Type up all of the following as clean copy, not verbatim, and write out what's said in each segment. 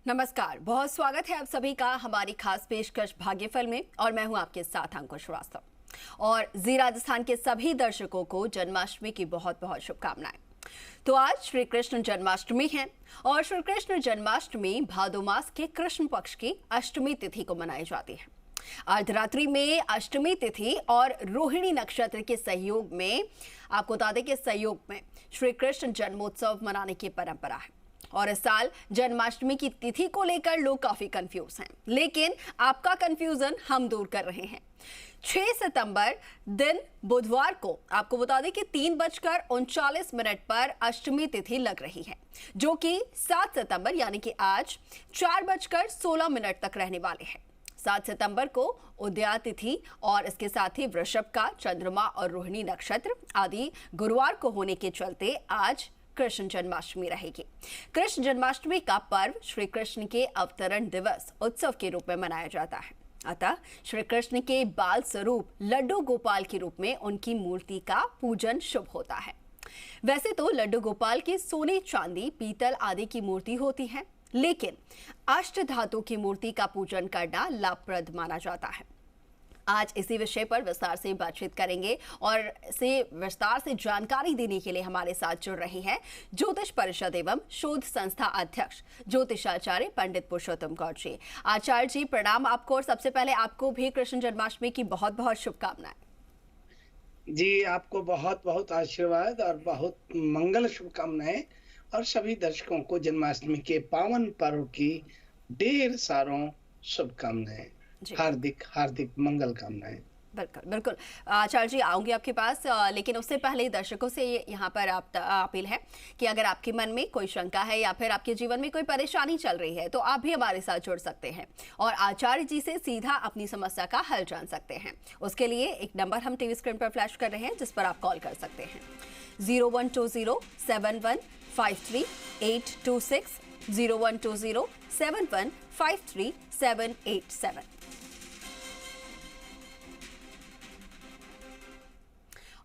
नमस्कार, बहुत स्वागत है आप सभी का हमारी खास पेशकश भाग्यफल में और मैं हूं आपके साथ अंकुश श्रीवास्तव। और जी राजस्थान के सभी दर्शकों को जन्माष्टमी की बहुत बहुत शुभकामनाएं। तो आज श्री कृष्ण जन्माष्टमी है और श्री कृष्ण जन्माष्टमी भादो मास के कृष्ण पक्ष की अष्टमी तिथि को मनाई जाती है। अर्धरात्रि में अष्टमी तिथि और रोहिणी नक्षत्र के सहयोग में आपको बता दें कि सहयोग में श्री कृष्ण जन्मोत्सव मनाने की परंपरा है। और इस साल जन्माष्टमी की तिथि को लेकर लोग काफी कंफ्यूज हैं, लेकिन आपका कंफ्यूजन हम दूर कर रहे हैं। 6 सितंबर दिन बुधवार को आपको बता दें कि 3:39 पर अष्टमी तिथि लग रही है, जो कि 7 सितंबर यानी कि आज 4:16 तक रहने वाले हैं। 7 सितंबर को उदया तिथि और इसके साथ ही वृषभ का चंद्रमा और रोहिणी नक्षत्र आदि गुरुवार को होने के चलते आज कृष्ण जन्माष्टमी रहेगी। कृष्ण जन्माष्टमी का पर्व श्री कृष्ण के अवतरण दिवस उत्सव के रूप में मनाया जाता है। अतः श्री कृष्ण के बाल स्वरूप लड्डू गोपाल के रूप में उनकी मूर्ति का पूजन शुभ होता है। वैसे तो लड्डू गोपाल की सोने, चांदी, पीतल आदि की मूर्ति होती है, लेकिन अष्ट धातु की मूर्ति का पूजन करना लाभप्रद माना जाता है। आज इसी विषय पर विस्तार से बातचीत करेंगे और इसे विस्तार से जानकारी देने के लिए हमारे साथ जुड़ रहे हैं ज्योतिष परिषद एवं शोध संस्था अध्यक्ष ज्योतिषाचार्य पंडित पुरुषोत्तम गौड़ जी। आचार्य जी प्रणाम आपको, और सबसे पहले आपको भी कृष्ण जन्माष्टमी की बहुत बहुत शुभकामनाएं। जी, आपको बहुत बहुत आशीर्वाद और बहुत मंगल शुभकामनाएं और सभी दर्शकों को जन्माष्टमी के पावन पर्व की ढेर सारों शुभकामनाएं, हार्दिक हार्दिक मंगल कामनाएं। बिल्कुल बिल्कुल आचार्य जी, आऊंगी आपके पास, लेकिन उससे पहले दर्शकों से यहाँ पर आप अपील है कि अगर आपके मन में कोई शंका है या फिर आपके जीवन में कोई परेशानी चल रही है तो आप भी हमारे साथ जुड़ सकते हैं और आचार्य जी से सीधा अपनी समस्या का हल जान सकते हैं। उसके लिए एक नंबर हम टीवी स्क्रीन पर फ्लैश कर रहे हैं जिस पर आप कॉल कर सकते हैं 01207153 01207153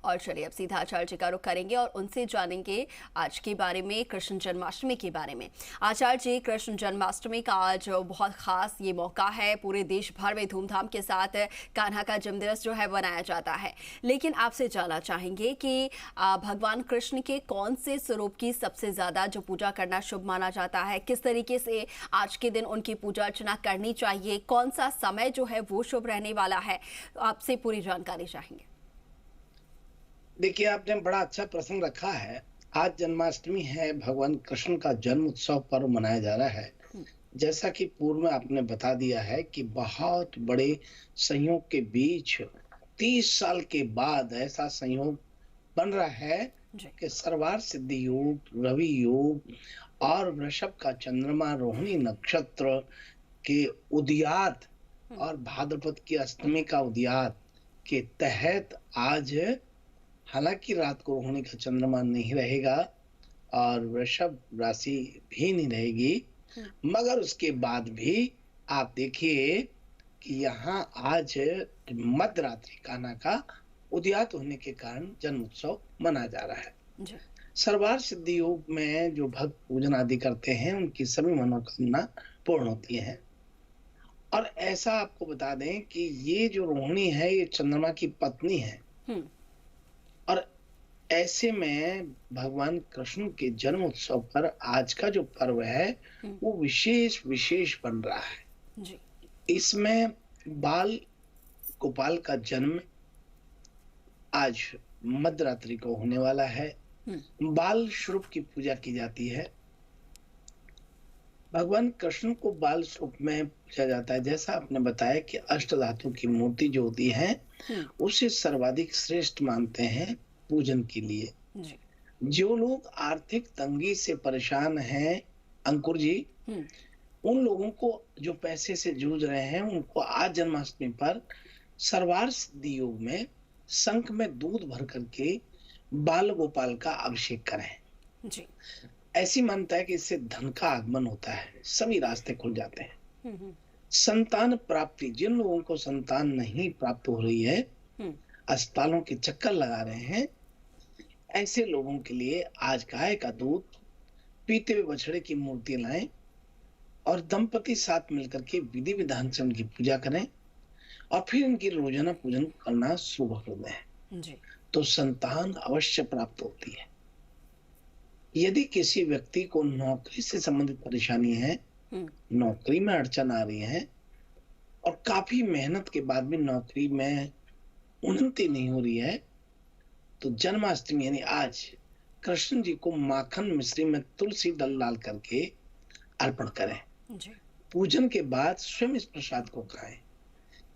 और चलिए अब सीधा आचार्य जी का रुख करेंगे और उनसे जानेंगे आज के बारे में, कृष्ण जन्माष्टमी के बारे में। आचार्य जी, कृष्ण जन्माष्टमी का आज बहुत खास ये मौका है, पूरे देश भर में धूमधाम के साथ कान्हा का जन्म दिवस जो है बनाया जाता है। लेकिन आपसे जानना चाहेंगे कि भगवान कृष्ण के कौन से स्वरूप की सबसे ज्यादा जो पूजा करना शुभ माना जाता है, किस तरीके से आज के दिन उनकी पूजा अर्चना करनी चाहिए, कौन सा समय जो है वो शुभ रहने वाला है, आपसे पूरी जानकारी चाहेंगे। देखिए, आपने बड़ा अच्छा प्रश्न रखा है। आज जन्माष्टमी है, भगवान कृष्ण का जन्म उत्सव पर्व मनाया जा रहा है। जैसा कि पूर्व में आपने बता दिया है कि बहुत बड़े संयोग के बीच 30 साल के बाद ऐसा संयोग बन रहा है कि सर्वार सिद्धि योग, रवि योग और वृषभ का चंद्रमा, रोहिणी नक्षत्र के उदयात और भाद्रपद की अष्टमी का उदयात के तहत आज, हालांकि रात को रोहिणी का चंद्रमा नहीं रहेगा और वृषभ राशि भी नहीं रहेगी, मगर उसके बाद भी आप देखिए कि यहाँ आज मध्यरात्रि कान्हा का उदयात होने के कारण जन्म उत्सव मनाया जा रहा है। सर्वार सिद्धि योग में जो भक्त पूजन आदि करते हैं उनकी सभी मनोकामना पूर्ण होती है। और ऐसा आपको बता दें कि ये जो रोहिणी है ये चंद्रमा की पत्नी है और ऐसे में भगवान कृष्ण के जन्म उत्सव पर आज का जो पर्व है वो विशेष विशेष बन रहा है जी। इसमें बाल गोपाल का जन्म आज मध्यरात्रि को होने वाला है। बाल स्वरूप की पूजा की जाती है। भगवान कृष्ण को बाल स्वरूप में पूजा जाता है। जैसा आपने बताया कि अष्ट धातु की मूर्ति जो होती है उसे सर्वाधिक श्रेष्ठ मानते हैं पूजन के लिए। जो लोग आर्थिक तंगी से परेशान हैं अंकुर जी, उन लोगों को जो पैसे से जूझ रहे हैं उनको आज जन्माष्टमी पर सर्वार सिद्धि योग में शंख में दूध भर करके बाल गोपाल का अभिषेक करें जी। ऐसी मान्यता है कि इससे धन का आगमन होता है, सभी रास्ते खुल जाते हैं। संतान प्राप्ति, जिन लोगों को संतान नहीं प्राप्त हो रही है, अस्पतालों के चक्कर लगा रहे हैं, ऐसे लोगों के लिए आज गाय का दूध, पीते हुए बछड़े की मूर्ति लाएं और दंपति साथ मिलकर के विधि विधान से उनकी पूजा करें और फिर इनकी रोजाना पूजन करना शुभ कर दें, जी। तो संतान अवश्य प्राप्त होती है। यदि किसी व्यक्ति को नौकरी से संबंधित परेशानी है, हम्म। नौकरी में अड़चन आ रही है और काफी मेहनत के बाद भी नौकरी में उन्नति नहीं हो रही है, तो जन्माष्टमी यानी आज कृष्ण जी को माखन मिश्री में तुलसी दल डाल करके अर्पण करें। जी। पूजन के बाद स्वयं इस प्रसाद को खाएं।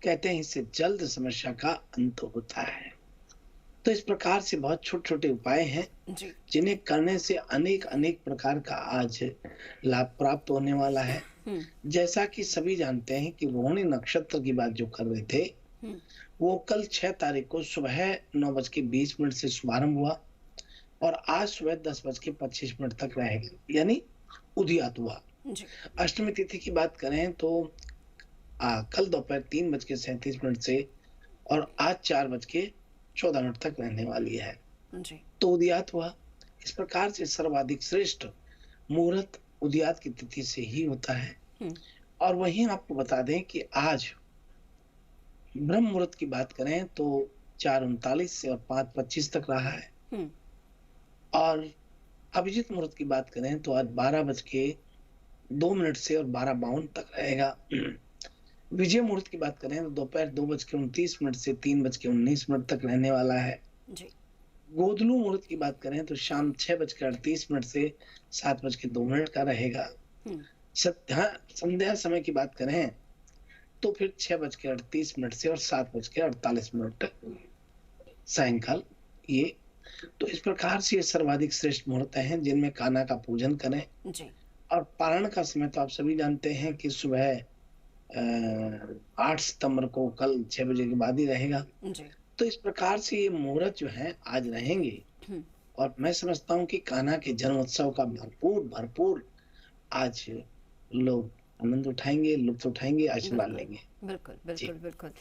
कहते हैं इससे जल्द समस्या का अंत होता है। तो इस प्रकार से बहुत छोटे छोटे उपाय हैं जी। जिन्हें करने से अनेक अनेक प्रकार का आज लाभ प्राप्त होने वाला है। जैसा कि सभी जानते हैं कि रोहिणी नक्षत्र की बात जो कर रहे थे, वो कल 6 तारीख को सुबह 9:20 से शुभारंभ हुआ और आज सुबह 10:25 तक रहेगा, यानी उदयात हुआ। अष्टमी तिथि की बात करें तो कल दोपहर 3:37 से और आज 4:14 तक रहने वाली है। जी। तो उदयात हुआ। इस प्रकार से सर्वाधिक श्रेष्ठ मुहूर्त उदयात की तिथि से ही होता है। और वहीं आपको बता दें कि आज ब्रह्म मुहूर्त की बात करें तो 4:39 से और 5:25 तक रहा है। और अभिजीत मुहूर्त की बात करें तो आज 12:02 से और 12:52 तक रहेगा। विजय मुहूर्त की बात करें तो दोपहर 2:29 से 3:19 तक रहने वाला है। जी। गोधलू मुहूर्त की बात करें तो शाम 6:38 से 7:02 का रहेगा। संध्या समय की बात करें तो फिर 6:38 से और 7:48 सायंकाल। ये तो इस प्रकार से ये सर्वाधिक श्रेष्ठ मुहूर्त हैं जिनमें कान्हा का पूजन करें। जी। और पारण का समय तो आप सभी जानते हैं कि सुबह 8 सितंबर को कल 6 बजे के बाद ही रहेगा। जी। तो इस प्रकार से ये मुहूर्त जो है आज रहेंगे और मैं समझता हूँ कि कान्हा के जन्म उत्सव का भरपूर आज लोग आनंद उठाएंगे, लुत्फ उठाएंगे, आशीर्वाद लेंगे। बिल्कुल बिल्कुल बिल्कुल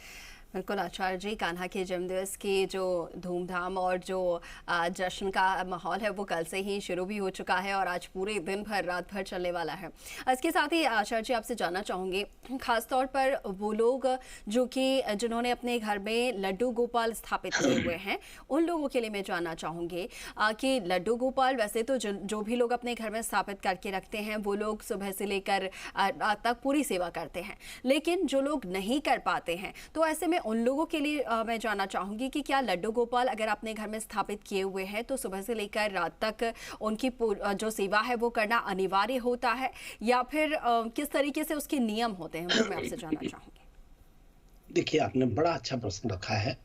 बिल्कुल आचार्य जी, कान्हा के जन्मदिवस की जो धूमधाम और जो जश्न का माहौल है वो कल से ही शुरू भी हो चुका है और आज पूरे दिन भर रात भर चलने वाला है। इसके साथ ही आचार्य जी आपसे जानना चाहूँगी, खास तौर पर वो लोग जिन्होंने अपने घर में लड्डू गोपाल स्थापित किए हुए हैं, उन लोगों के लिए मैं जानना चाहूँगी कि लड्डू गोपाल वैसे तो जो भी लोग अपने घर में स्थापित करके रखते हैं वो लोग सुबह से लेकर रात तक पूरी सेवा करते हैं, लेकिन जो लोग नहीं कर पाते हैं तो ऐसे में उन लोगों के लिए मैं जानना चाहूंगी कि क्या लड्डू गोपाल अगर अपने घर में स्थापित किए हुए हैं तो सुबह से लेकर रात तक उनकी जो सेवा है वो करना अनिवार्य होता है या फिर किस तरीके से उसके नियम होते हैं, वो मैं आपसे जानना चाहूंगी। देखिए, आपने बड़ा अच्छा प्रश्न रखा है।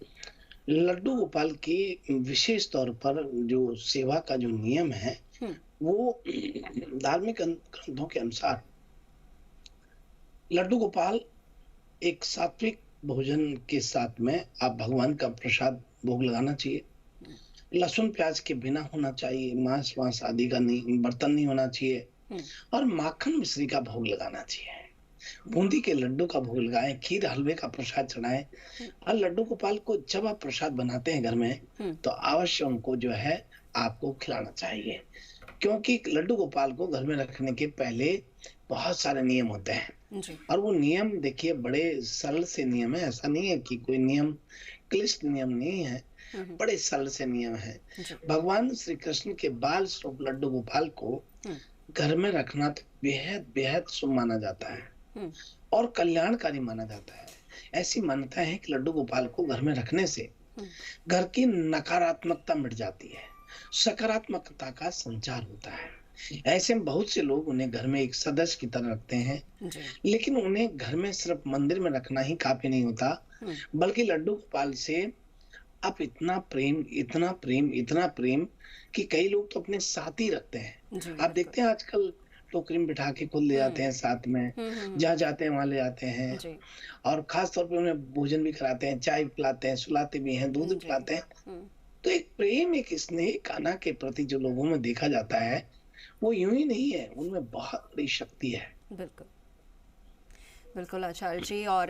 लड्डू गोपाल की विशेष तौर पर जो सेवा का जो नियम है वो धार्मिक ग्रंथों के अनुसार लड्डू गोपाल एक सात्विक भोजन के साथ में आप भगवान का प्रसाद भोग लगाना चाहिए। लहसुन प्याज के बिना होना चाहिए, मांस वांस आदि का नहीं, बर्तन नहीं होना चाहिए और माखन मिश्री का भोग लगाना चाहिए। बूंदी के लड्डू का भोग लगाएं, खीर हलवे का प्रसाद चढ़ाएं। और लड्डू गोपाल को जब आप प्रसाद बनाते हैं घर में तो अवश्य उनको जो है आपको खिलाना चाहिए, क्योंकि लड्डू गोपाल को घर में रखने के पहले बहुत सारे नियम होते हैं और वो नियम देखिए बड़े सरल से नियम है। ऐसा नहीं है कि कोई नियम क्लिष्ट नियम नहीं है, बड़े सरल से नियम है। भगवान श्री कृष्ण के बाल स्वरूप लड्डू गोपाल को घर में रखना तो बेहद बेहद शुभ माना जाता है और कल्याणकारी माना जाता है। ऐसी मान्यता है कि लड्डू गोपाल को घर में रखने से घर की नकारात्मकता मिट जाती है, सकारात्मकता का संचार होता है। ऐसे में बहुत से लोग उन्हें घर में एक सदस्य की तरह रखते हैं, लेकिन उन्हें घर में सिर्फ मंदिर में रखना ही काफी नहीं होता, बल्कि लड्डू गोपाल से आप इतना प्रेम इतना प्रेम इतना प्रेम कि कई लोग तो अपने साथ ही रखते हैं। आप देखते हैं आजकल टोकरी में बिठा के खुद ले जाते हैं, साथ में जहाँ जाते हैं वहां ले जाते हैं और खास तौर पे उन्हें भोजन भी कराते हैं, चाय पिलाते हैं, सुलाते भी हैं, दूध पिलाते हैं। तो एक प्रेम एक स्नेह कान्हा के प्रति जो लोगों में देखा जाता है वो यूं ही नहीं है, उनमें बहुत बड़ी शक्ति है। बिल्कुल। बिल्कुल आचार्य जी। और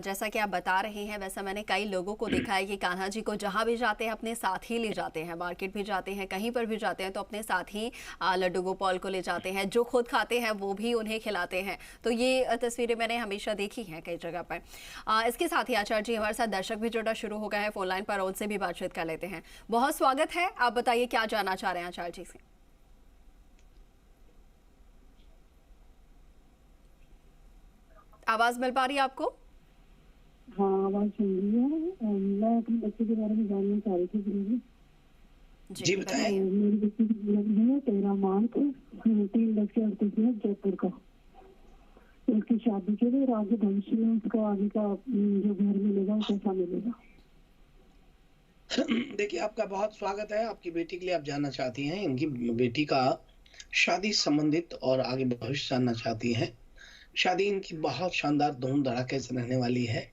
जैसा कि आप बता रहे हैं, वैसा मैंने कई लोगों को देखा है कि कान्हा जी को जहाँ भी जाते हैं अपने साथ ही ले जाते हैं, मार्केट भी जाते हैं, कहीं पर भी जाते हैं तो अपने साथ ही लड्डू गोपाल को ले जाते हैं। जो खुद खाते हैं वो भी उन्हें खिलाते हैं। तो ये तस्वीरें मैंने हमेशा देखी हैं कई जगह पर। इसके साथ ही आचार्य जी, हमारे साथ दर्शक भी जुड़ना शुरू हो गए हैं फोन लाइन पर, उनसे भी बातचीत कर लेते हैं। बहुत स्वागत है, आप बताइए क्या जानना चाह रहे हैं आचार्य जी से। आवाज मिल पा रही है आपको? हाँ, आवाज सुन रही है। मैं अपने बच्चे के बारे में जानना चाह रही थी गुरुजी। जी बताइए। मेरी बच्चे की जन्म है 13 मार्च 3:38 जयपुर का। उसकी शादी के लिए आगे भविष्य में उसका आगे का जो घर मिलेगा वो कैसा मिलेगा? देखिए, आपका बहुत स्वागत है। आपकी बेटी के लिए आप जानना चाहती हैं, इनकी बेटी का शादी संबंधित और आगे भविष्य जानना चाहती हैं। शादी इनकी बहुत शानदार धूम धड़ाके से रहने वाली है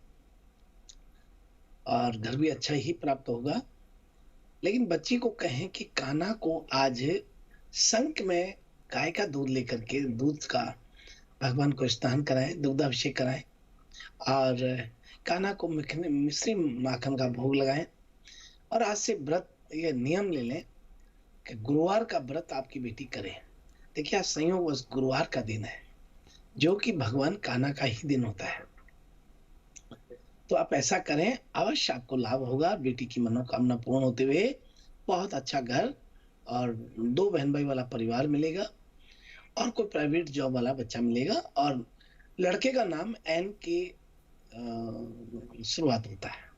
और घर भी अच्छा ही प्राप्त होगा। लेकिन बच्ची को कहें कि कान्हा को आज संक में गाय का दूध लेकर के दूध का भगवान को स्नान कराएं, दूधाभिषेक कराएं और कान्हा को मिश्री माखन का भोग लगाएं। और आज से व्रत, ये नियम ले लें कि गुरुवार का व्रत आपकी बेटी करे। देखिए, आज संयोगवश गुरुवार का दिन है, जो कि भगवान कान्हा का ही दिन होता है। तो आप ऐसा करें, अवश्य आपको लाभ होगा। बेटी की मनोकामना पूर्ण होते हुए बहुत अच्छा घर और 2 बहन भाई वाला परिवार मिलेगा और कोई प्राइवेट जॉब वाला बच्चा मिलेगा। और लड़के का नाम एन के शुरुआत होता है,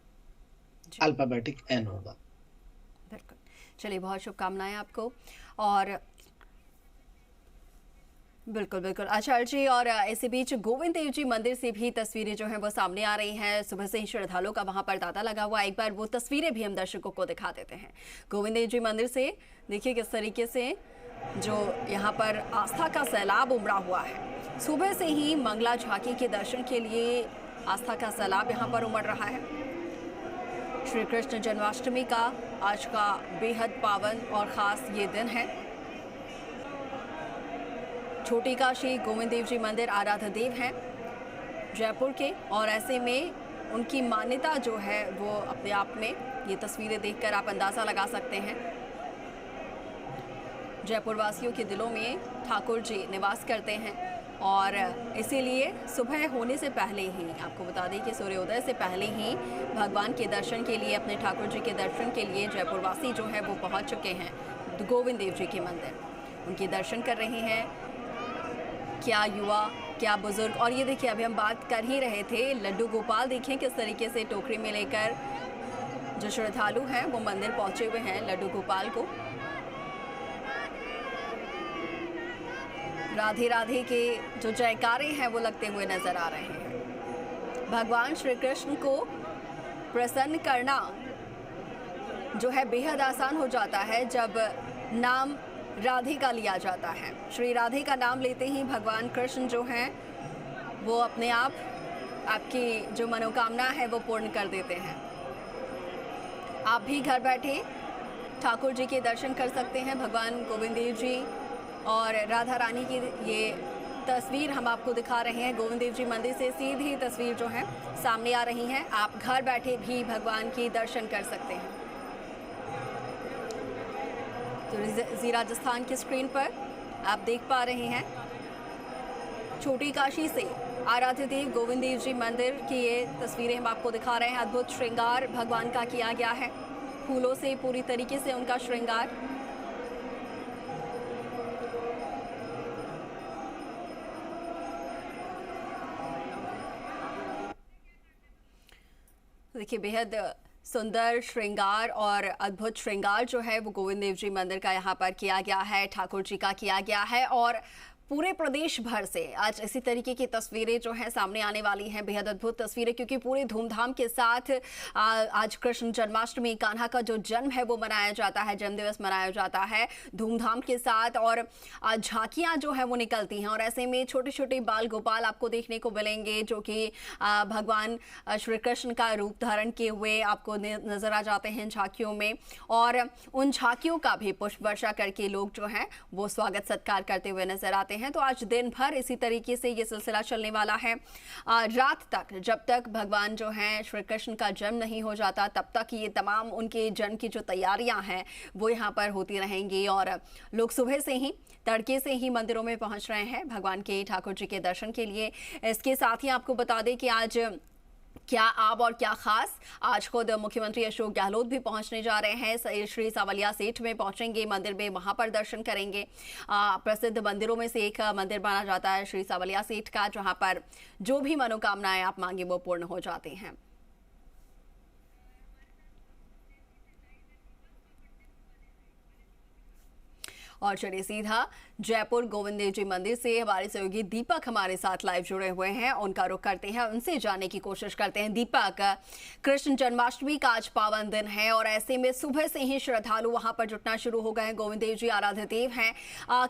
अल्फाबेटिक एन होगा। बिल्कुल, चलिए बहुत शुभकामनाएं आपको। और बिल्कुल बिल्कुल आचार्य जी, और इसी बीच गोविंद देव जी मंदिर से भी तस्वीरें जो हैं वो सामने आ रही हैं। सुबह से ही श्रद्धालुओं का वहां पर तांता लगा हुआ है। एक बार वो तस्वीरें भी हम दर्शकों को दिखा देते हैं। गोविंद देव जी मंदिर से देखिए किस तरीके से जो यहाँ पर आस्था का सैलाब उमड़ा हुआ है। सुबह से ही मंगला झांकी के दर्शन के लिए आस्था का सैलाब यहाँ पर उमड़ रहा है। श्री कृष्ण जन्माष्टमी का आज का बेहद पावन और ख़ास ये दिन है। छोटी काशी गोविंद देव जी मंदिर आराध्य देव हैं जयपुर के, और ऐसे में उनकी मान्यता जो है वो अपने आप में, ये तस्वीरें देखकर आप अंदाज़ा लगा सकते हैं। जयपुर वासियों के दिलों में ठाकुर जी निवास करते हैं और इसीलिए सुबह होने से पहले ही, आपको बता दें कि सूर्योदय से पहले ही भगवान के दर्शन के लिए, अपने ठाकुर जी के दर्शन के लिए जयपुर वासी जो है वो पहुंच चुके हैं गोविंद देव जी के मंदिर। उनके दर्शन कर रहे हैं, क्या युवा क्या बुजुर्ग। और ये देखिए, अभी हम बात कर ही रहे थे, लड्डू गोपाल देखिए किस तरीके से टोकरी में लेकर जो श्रद्धालु हैं वो मंदिर पहुंचे हुए हैं लड्डू गोपाल को। राधे राधे के जो जयकारे हैं वो लगते हुए नजर आ रहे हैं। भगवान श्री कृष्ण को प्रसन्न करना जो है बेहद आसान हो जाता है जब नाम राधे का लिया जाता है। श्री राधे का नाम लेते ही भगवान कृष्ण जो हैं वो अपने आप आपकी जो मनोकामना है वो पूर्ण कर देते हैं। आप भी घर बैठे ठाकुर जी के दर्शन कर सकते हैं। भगवान गोविंद देव जी और राधा रानी की ये तस्वीर हम आपको दिखा रहे हैं। गोविंद देव जी मंदिर से सीधी तस्वीर जो है सामने आ रही हैं। आप घर बैठे भी भगवान की दर्शन कर सकते हैं। तो जी राजस्थान की स्क्रीन पर आप देख पा रहे हैं छोटी काशी से आराध्य देव गोविंद देव जी मंदिर की ये तस्वीरें हम आपको दिखा रहे हैं। अद्भुत श्रृंगार भगवान का किया गया है, फूलों से पूरी तरीके से उनका श्रृंगार। देखिए बेहद सुंदर श्रृंगार और अद्भुत श्रृंगार जो है वो गोविंद देव जी मंदिर का यहाँ पर किया गया है, ठाकुर जी का किया गया है। और पूरे प्रदेश भर से आज इसी तरीके की तस्वीरें जो हैं सामने आने वाली हैं, बेहद अद्भुत तस्वीरें, क्योंकि पूरे धूमधाम के साथ आज कृष्ण जन्माष्टमी, कान्हा का जो जन्म है वो मनाया जाता है, जन्म दिवस मनाया जाता है धूमधाम के साथ। और झांकियां जो है वो निकलती हैं और ऐसे में छोटे छोटे बाल गोपाल आपको देखने को मिलेंगे जो कि भगवान श्री कृष्ण का रूप धारण किए हुए आपको नजर आ जाते हैं झांकियों में। और उन झांकियों का भी पुष्प वर्षा करके लोग जो हैं वो स्वागत सत्कार करते हुए नजर आते जाते हैं। तो आज दिन भर इसी तरीके से ये सिलसिला चलने वाला है। रात तक, जब तक भगवान जो हैं श्री कृष्ण का जन्म नहीं हो जाता, तब तक ये तमाम उनके जन्म की जो तैयारियां हैं वो यहाँ पर होती रहेंगी। और लोग सुबह से ही, तड़के से ही मंदिरों में पहुंच रहे हैं भगवान के, ठाकुर जी के दर्शन के लिए। इसके साथ ही आपको बता दें कि आज क्या आब और क्या खास, आज खुद मुख्यमंत्री अशोक गहलोत भी पहुंचने जा रहे हैं। श्री सांवलिया सेठ में पहुंचेंगे मंदिर में, वहां पर दर्शन करेंगे। प्रसिद्ध मंदिरों में से एक मंदिर माना जाता है श्री सांवलिया सेठ का, जहां पर जो भी मनोकामनाएं आप मांगे वो पूर्ण हो जाते हैं। और चलिए सीधा जयपुर गोविंद देव जी मंदिर से हमारे सहयोगी दीपक हमारे साथ लाइव जुड़े हुए हैं, उनका रुख करते हैं, उनसे जानने की कोशिश करते हैं। दीपक, कृष्ण जन्माष्टमी का आज पावन दिन है और ऐसे में सुबह से ही श्रद्धालु वहां पर जुटना शुरू हो गए हैं। गोविंद देव जी आराध्य देव हैं।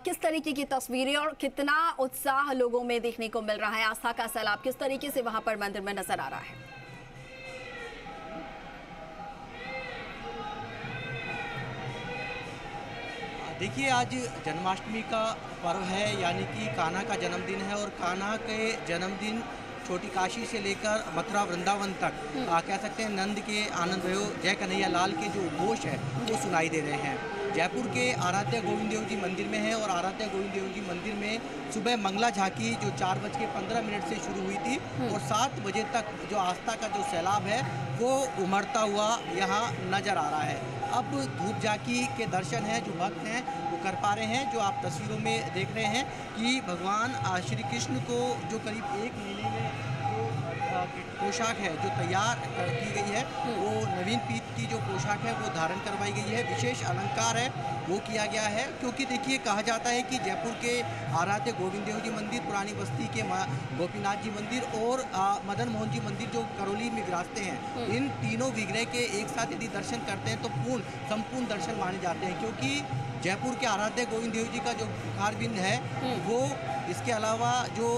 किस तरीके की तस्वीरें और कितना उत्साह लोगों में देखने को मिल रहा है? आस्था का सैलाब किस तरीके से वहां पर मंदिर में नजर आ रहा है? देखिए, आज जन्माष्टमी का पर्व है, यानी कि कान्हा का जन्मदिन है। और कान्हा के जन्मदिन छोटी काशी से लेकर मथुरा वृंदावन तक कह सकते हैं नंद के आनंद भयो जय कन्हैया लाल के जो उद्घोष है वो सुनाई दे रहे हैं। जयपुर के आराध्य गोविंद देव जी मंदिर में है और आराध्य गोविंद देव जी मंदिर में सुबह मंगला झांकी जो 4:15 से शुरू हुई थी और 7 बजे तक जो आस्था का जो सैलाब है वो उमड़ता हुआ यहाँ नजर आ रहा है। अब धूप झांकी के दर्शन हैं जो भक्त हैं वो कर पा रहे हैं। जो आप तस्वीरों में देख रहे हैं कि भगवान श्री कृष्ण को जो करीब 1 महीने में पोशाक है जो तैयार की गई है, वो नवीन पीत की जो पोशाक है वो धारण करवाई गई है। विशेष अलंकार है वो किया गया है, क्योंकि देखिए कहा जाता है कि जयपुर के आराध्य गोविंद देव जी मंदिर, पुरानी बस्ती के गोपीनाथ जी मंदिर और मदन मोहन जी मंदिर जो करौली में विराजते हैं, इन तीनों विग्रह के एक साथ यदि दर्शन करते हैं तो संपूर्ण दर्शन माने जाते हैं। क्योंकि जयपुर के आराध्य गोविंद देव जी का जो कारबिंद है वो, इसके अलावा जो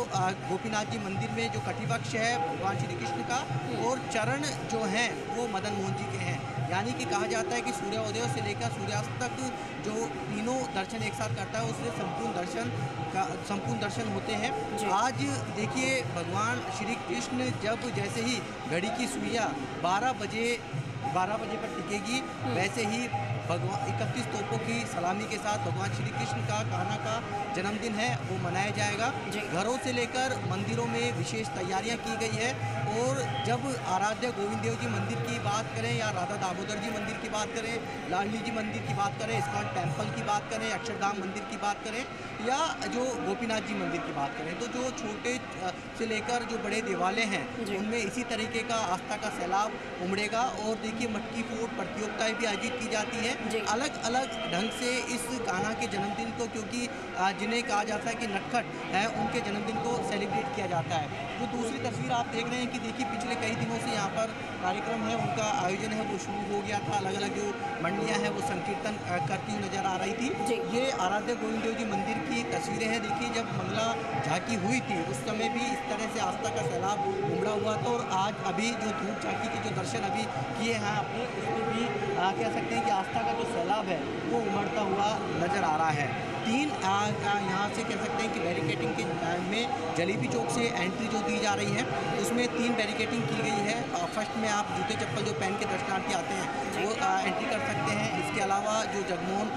गोपीनाथ जी मंदिर में जो कटिवक्ष है भगवान श्री कृष्ण का, और चरण जो हैं वो मदन मोहन जी के हैं। यानी कि कहा जाता है कि सूर्योदय से लेकर सूर्यास्त तक जो तीनों दर्शन एक साथ करता है उससे संपूर्ण दर्शन होते हैं। आज देखिए भगवान श्री कृष्ण जब जैसे ही घड़ी की सुइयां 12 बजे पर टिकेगी, वैसे ही भगवान 31 तोपों की सलामी के साथ भगवान श्री कृष्ण का, कान्हा का जन्मदिन है वो मनाया जाएगा। घरों से लेकर मंदिरों में विशेष तैयारियां की गई है। और जब आराध्य गोविंद देव जी मंदिर की बात करें या राधा दामोदर जी मंदिर की बात करें, लाडली जी मंदिर की बात करें, इस्कॉन टेम्पल की बात करें, अक्षरधाम मंदिर की बात करें या जो गोपीनाथ जी मंदिर की बात करें, तो जो छोटे से लेकर जो बड़े देवालय हैं उनमें इसी तरीके का आस्था का सैलाब उमड़ेगा। और देखिए मटकी फोड़ प्रतियोगिताएं भी आयोजित की जाती है अलग अलग ढंग से इस कान्हा के जन्मदिन को, क्योंकि जिन्हें कहा जाता है कि नटखट है, उनके जन्मदिन को सेलिब्रेट किया जाता है। जो दूसरी तस्वीर आप देख रहे हैं कि देखिए पिछले कई दिनों से यहाँ पर कार्यक्रम है उनका आयोजन है वो शुरू हो गया था। अलग अलग जो मंडलियाँ हैं वो संकीर्तन करती हुई नजर आ रही थी। ये आराध्य गोविंद देव जी मंदिर की तस्वीरें हैं। देखिए जब मंगला झांकी हुई थी उस समय भी इस तरह से आस्था का सैलाब उमड़ा हुआ था। और आज अभी जो धूप झांकी के जो दर्शन अभी किए हैं आपने, उसमें भी कह सकते हैं कि आस्था का जो सैलाब है वो उमड़ता हुआ नजर आ रहा है। 3 यहाँ से कह सकते हैं कि बैरिकेटिंग के में जलेबी चौक से एंट्री जो दी जा रही है उसमें 3 बैरिकेटिंग की गई है। फर्स्ट में आप जूते चप्पल जो पहन के दर्शनार्थी आते हैं वो एंट्री कर सकते हैं। इसके अलावा जो जगमोहन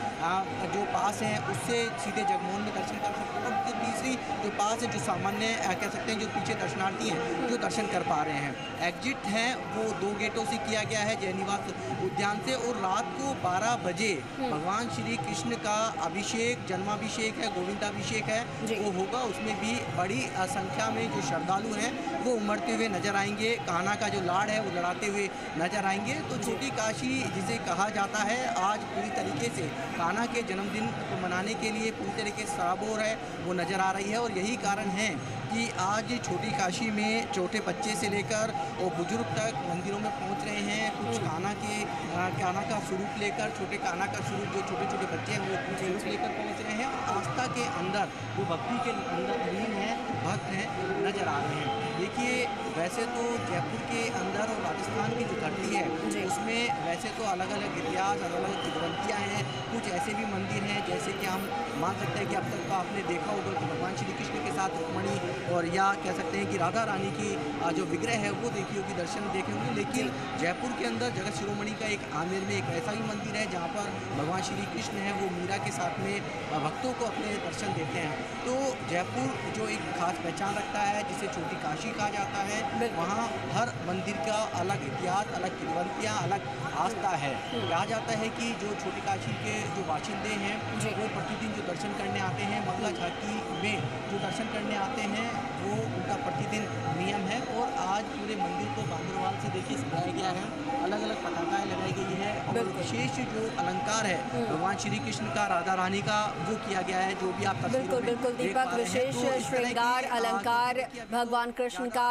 जो पास है उससे सीधे जगमोहन में दर्शन कर सकते हैं। और तीसरी जो पास है जो सामान्य कह सकते हैं जो पीछे दर्शनार्थी हैं जो दर्शन कर पा रहे हैं। एग्जिट है वो 2 गेटों से किया गया है, जयनिवास उद्यान से। और रात को 12 बजे भगवान श्री कृष्ण का अभिषेक, जन्माभिषेक है, गोविंदाभिषेक है वो होगा। उसमें भी बड़ी संख्या में जो श्रद्धालु हैं वो उमड़ते हुए नजर आएंगे। कान्हा का जो लाड़ है वो लड़ाते हुए नजर आएंगे। तो छोटी काशी जिसे कहा जाता है आज पूरी तरीके से कान्हा के जन्मदिन को मनाने के लिए पूरी तरीके से सराबोर है वो नजर आ रही है। और यही कारण है कि आज छोटी काशी में छोटे बच्चे से लेकर और बुजुर्ग तक मंदिरों में पहुंच रहे हैं। कुछ कान्हा का स्वरूप लेकर, छोटे कान्हा का स्वरूप जो छोटे छोटे बच्चे हैं वो स्वरूप लेकर पहुंच रहे हैं। आस्था के अंदर जो भक्ति के अंदर लीन है भक्त हैं नजर आ रहे हैं। देखिए वैसे तो जयपुर के अंदर और राजस्थान की जो धरती है उसमें वैसे तो अलग अलग इतिहास, अलग अलग किंवदंतियाँ हैं। कुछ ऐसे भी मंदिर हैं जैसे कि हम मान सकते हैं कि अब तक तो आपने देखा होगा कि भगवान श्री कृष्ण के साथ रुक्मणी और या कह सकते हैं कि राधा रानी की जो विग्रह है वो देखी होगी, दर्शन देखे होंगे। लेकिन जयपुर के अंदर जगत शिरोमणि का एक आमेर में एक ऐसा ही मंदिर है जहाँ पर भगवान श्री कृष्ण है वो मीरा के साथ में भक्तों को अपने दर्शन देते हैं। तो जयपुर जो एक खास पहचान रखता है जिसे छोटी काशी कहा जाता है, वहाँ हर मंदिर का अलग इतिहास, अलग किंवदंतियाँ, अलग आस्था है। कहा जाता है कि जो छोटी काशी के जो बाशिंदे हैं वो प्रतिदिन जो दर्शन करने आते हैं, मंगला झांकी में जो दर्शन करने आते हैं वो उनका प्रतिदिन नियम है। और आज पूरे मंदिर को बांगरवाल से देखिए सजाया गया है, अलग अलग पताकाएं लगाई गई है और विशेष जो अलंकार है भगवान श्री कृष्ण का, राधा रानी का, वो किया गया है। जो भी आप बिल्कुल बिल्कुल दीपक, विशेष श्रृंगार अलंकार भगवान कृष्ण का,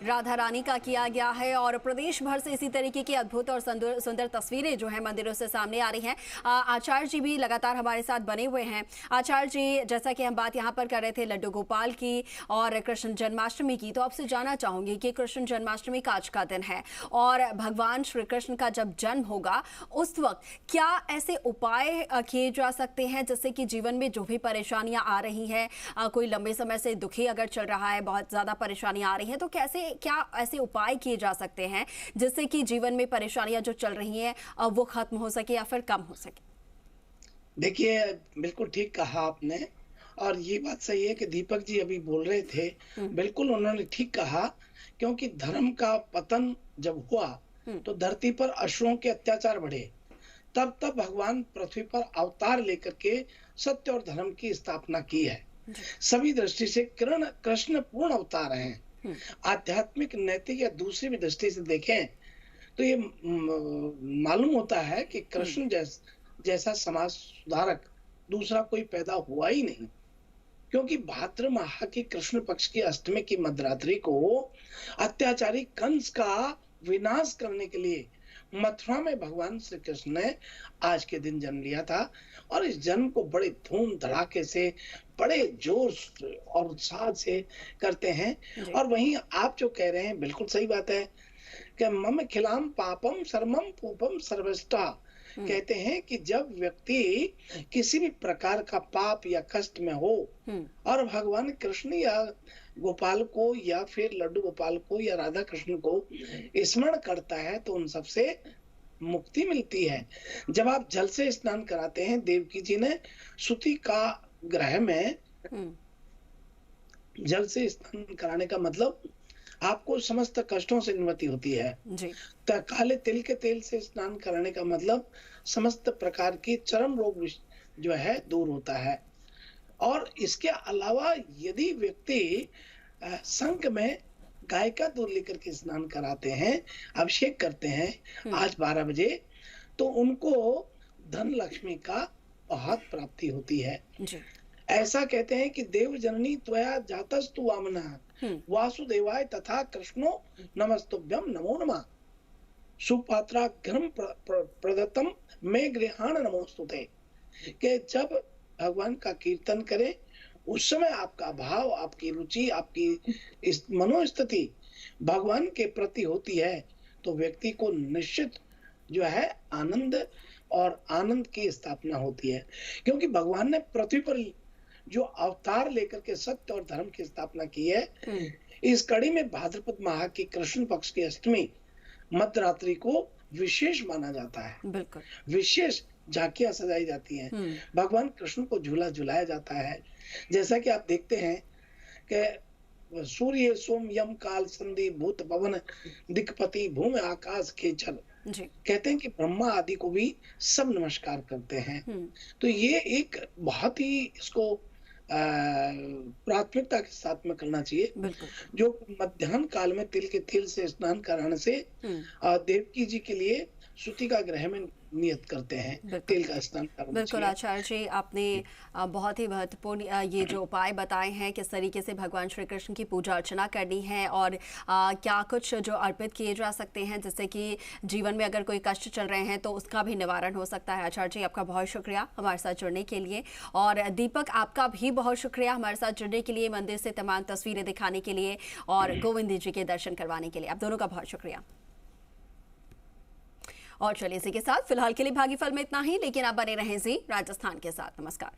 राधा रानी का किया गया है और प्रदेश भर से इसी तरीके की अद्भुत और सुंदर तस्वीरें जो है मंदिरों से सामने आ रही हैं। आचार्य जी भी लगातार हमारे साथ बने हुए हैं। आचार्य जी, जैसा कि हम बात यहाँ पर कर रहे थे लड्डू गोपाल की और कृष्ण जन्माष्टमी की, तो आपसे जानना चाहूंगी कि कृष्ण जन्माष्टमी का आज का दिन है और भगवान श्री कृष्ण का जब जन्म होगा उस वक्त क्या ऐसे उपाय किए जा सकते हैं जिससे कि जीवन में जो भी परेशानियां आ रही हैं, कोई लंबे समय से दुखी अगर चल रहा है, बहुत ज्यादा परेशानियां आ रही हैं, तो कैसे क्या ऐसे उपाय किए जा सकते हैं जिससे कि जीवन में परेशानियां जो चल रही हैं वो खत्म हो सके या फिर कम हो सके? देखिए, बिल्कुल ठीक कहा आपने और ये बात सही है कि दीपक जी अभी बोल रहे थे, बिल्कुल उन्होंने ठीक कहा। क्योंकि धर्म का पतन जब हुआ तो धरती पर असुरों के अत्याचार बढ़े, तब भगवान पृथ्वी पर अवतार लेकर के सत्य और धर्म की स्थापना की है। सभी दृष्टि से कृष्ण पूर्ण अवतार हैं। आध्यात्मिक, नैतिक या दूसरी भी दृष्टि से देखें तो ये मालूम होता है कि कृष्ण जैसा समाज सुधारक दूसरा कोई पैदा हुआ ही नहीं। क्योंकि भाद्र माह की कृष्ण पक्ष की अष्टमी की मध्यरात्रि को अत्याचारी कंस का विनाश करने के लिए मथुरा में भगवान श्री कृष्ण ने आज के दिन जन्म लिया था और इस जन्म को बड़े धूम धड़ाके से, बड़े जोश और उत्साह से करते हैं। और वहीं आप जो कह रहे हैं बिल्कुल सही बात है कि मम खिलाम पापम सर्वम पूपम सर्वष्टा, कहते हैं कि जब व्यक्ति किसी भी प्रकार का पाप या कष्ट में हो और भगवान कृष्ण या गोपाल को या फिर लड्डू गोपाल को या राधा कृष्ण को स्मरण करता है तो उन सबसे मुक्ति मिलती है। जब आप जल से स्नान कराते हैं, देवकी जी ने सूती का ग्रह में जल से स्नान कराने का मतलब आपको समस्त कष्टों से निवृत्ति होती है जी। काले तिल के तेल से स्नान कराने का मतलब समस्त प्रकार की चरम रोग जो है दूर होता है। और इसके अलावा यदि व्यक्ति संक में गाय का दूध लेकर के स्नान कराते हैं, अभिषेक करते हैं आज 12 बजे, तो उनको धन लक्ष्मी का बहुत प्राप्ति होती है जी। ऐसा कहते हैं कि देव जननी त्वया जातस्तु वामना वासुदेवाय तथा कृष्णो नमस्तुभ्यम नमो नमः सुपात्रा घ्रम प्रदत्तम में गृहाण नमोस्तुते। कि जब भगवान का कीर्तन करें उस समय आपका भाव, आपकी रुचि, आपकी इस मनोस्थिति भगवान के प्रति होती है तो व्यक्ति को निश्चित जो है आनंद और आनंद की स्थापना होती है। क्योंकि भगवान ने पृथ्वी पर जो अवतार लेकर के सत्य और धर्म की स्थापना की है, इस कड़ी में भाद्रपद माह की कृष्ण पक्ष की अष्टमी मध्यरात्रि को विशेष माना जाता है। बिल्कुल विशेष झांकियां सजाई जाती हैं, भगवान कृष्ण को झूला झुलाया जाता है। जैसा कि आप देखते हैं कि सूर्य सोम यम काल संधि भूत पवन दिक्पति भूमि आकाश खेचर, कहते हैं कि ब्रह्मा आदि को भी सब नमस्कार करते हैं। तो ये एक बहुत ही इसको प्राथमिकता के साथ में करना चाहिए। जो मध्याह्न काल में तिल के तेल से स्नान कराने से देवकी जी के लिए सूती का ग्रह में नियत करते हैं तेल का स्नान करना। बिल्कुल आचार्य जी, आपने बहुत ही महत्वपूर्ण ये जो उपाय बताए हैं किस तरीके से भगवान श्री कृष्ण की पूजा अर्चना करनी है और क्या कुछ जो अर्पित किए जा सकते हैं जिससे कि जीवन में अगर कोई कष्ट चल रहे हैं तो उसका भी निवारण हो सकता है। आचार्य जी, आपका बहुत शुक्रिया हमारे साथ जुड़ने के लिए। और दीपक, आपका भी बहुत शुक्रिया हमारे साथ जुड़ने के लिए, मंदिर से तमाम तस्वीरें दिखाने के लिए और गोविंद जी के दर्शन करवाने के लिए। आप दोनों का बहुत शुक्रिया। और चलिए इसी के साथ फिलहाल के लिए भागीफल में इतना ही, लेकिन आप बने रहें जी राजस्थान के साथ। नमस्कार।